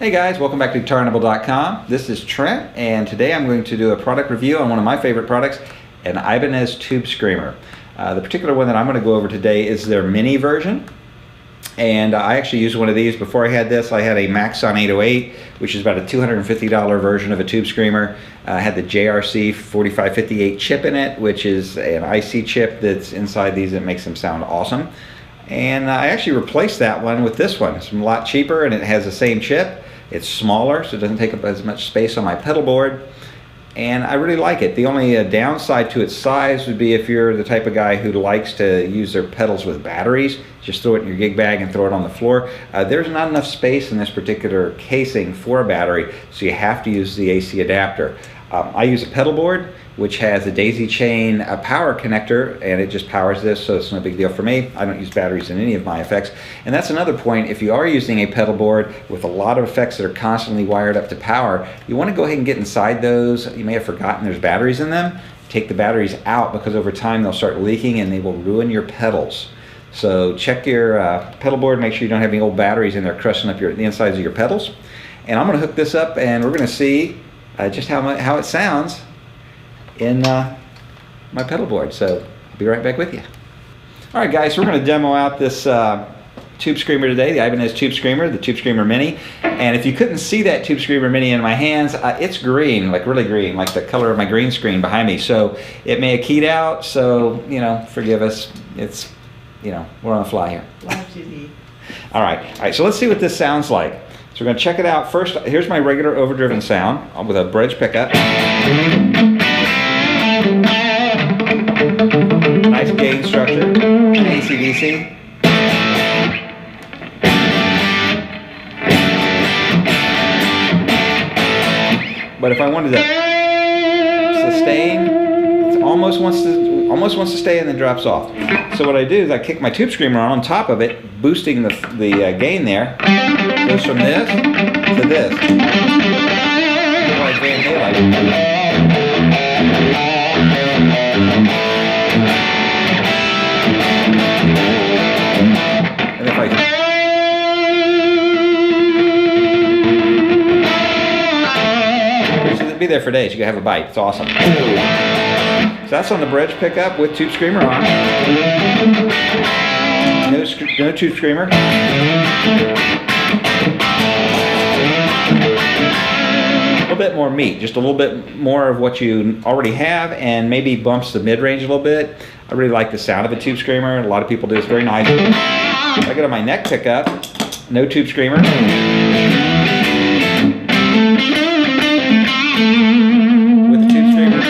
Hey guys, welcome back to GuitarNibble.com. This is Trent, and today I'm going to do a product review on one of my favorite products, an Ibanez Tube Screamer. The particular one that I'm going to go over today is their mini version, and I actually used one of these. Before I had this, I had a Maxon 808, which is about a $250 version of a tube screamer. I had the JRC 4558 chip in it, which is an IC chip that's inside these that makes them sound awesome. And I actually replaced that one with this one. It's a lot cheaper and it has the same chip. It's smaller, so it doesn't take up as much space on my pedal board. And I really like it. The only downside to its size would be if you're the type of guy who likes to use their pedals with batteries. Just throw it in your gig bag and throw it on the floor. There's not enough space in this particular casing for a battery, so you have to use the AC adapter. I use a pedal board which has a daisy chain power connector, and it just powers this, so it's no big deal for me. I don't use batteries in any of my effects. And that's another point: if you are using a pedal board with a lot of effects that are constantly wired up to power, you want to go ahead and get inside those. You may have forgotten there's batteries in them. Take the batteries out, because over time they'll start leaking and they will ruin your pedals. So check your pedal board, make sure you don't have any old batteries in there crushing up the insides of your pedals. And I'm going to hook this up and we're going to see just how it sounds in my pedal board. So I'll be right back with you. Alright guys, so we're going to demo out this Tube Screamer today, the Ibanez Tube Screamer, the Tube Screamer Mini. And if you couldn't see that Tube Screamer Mini in my hands, it's green, like really green, like the color of my green screen behind me. So it may have keyed out, so, you know, forgive us. It's, you know, we're on the fly here. Alright, so let's see what this sounds like. So we're going to check it out. First, here's my regular overdriven sound with a bridge pickup. Nice gain structure, AC/DC. But if I wanted to sustain, it almost wants to stay and then drops off. So what I do is I kick my Tube Screamer on top of it, boosting the gain there. Goes from this to this. Like Van Halen. And if I be there for days, you can have a bite. It's awesome. So that's on the bridge pickup with Tube Screamer on. No Tube Screamer. A little bit more meat, just a little bit more of what you already have, and maybe bumps the mid-range a little bit. I really like the sound of a Tube Screamer. A lot of people do. It's very nice. If I go to my neck pickup, no Tube Screamer. With the Tube Screamer.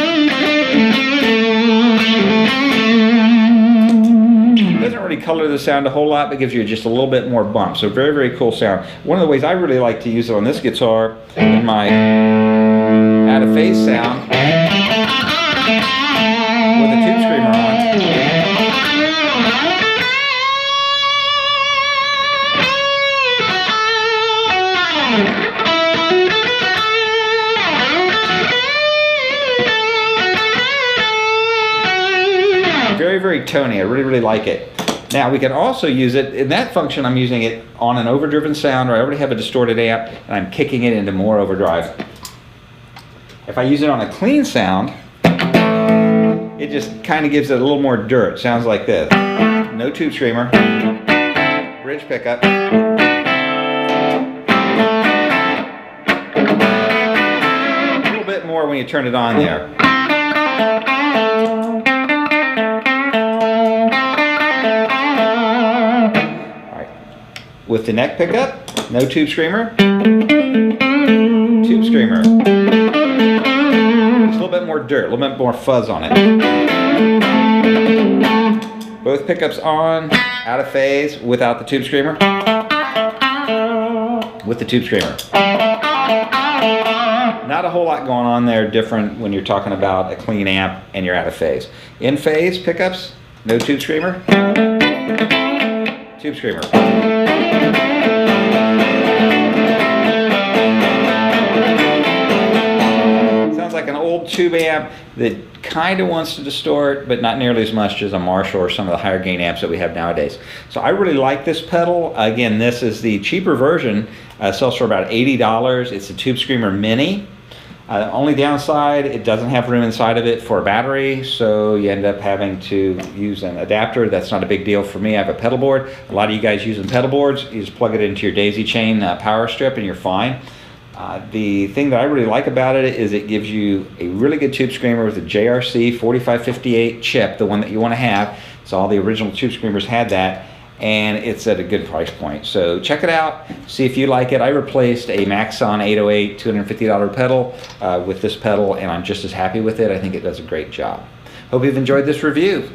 Doesn't really color the sound a whole lot, but gives you just a little bit more bump. So very, very cool sound. One of the ways I really like to use it on this guitar in my out of phase sound with a Tube Screamer on. Very, very tony. I really, really like it. Now we can also use it in that function. I'm using it on an overdriven sound, or I already have a distorted amp and I'm kicking it into more overdrive. If I use it on a clean sound, it just kind of gives it a little more dirt. Sounds like this. No Tube Screamer. Bridge pickup. A little bit more when you turn it on there. With the neck pickup, no Tube Screamer, Tube Screamer. Just a little bit more dirt, a little bit more fuzz on it. Both pickups on, out of phase, without the Tube Screamer. With the Tube Screamer. Not a whole lot going on there different when you're talking about a clean amp and you're out of phase. In phase pickups, no Tube Screamer. Tube Screamer. Sounds like an old tube amp that kind of wants to distort, but not nearly as much as a Marshall or some of the higher gain amps that we have nowadays. So I really like this pedal. Again, this is the cheaper version. Sells for about $80. It's a Tube Screamer Mini. Only downside, it doesn't have room inside of it for a battery, so you end up having to use an adapter. That's not a big deal for me. I have a pedal board. A lot of you guys using pedal boards, you just plug it into your daisy chain power strip and you're fine. The thing that I really like about it is it gives you a really good Tube Screamer with a JRC 4558 chip, the one that you want to have. So all the original Tube Screamers had that, and it's at a good price point. So check it out, see if you like it. I replaced a Maxon 808 $250 pedal with this pedal, and I'm just as happy with it. I think it does a great job. Hope you've enjoyed this review.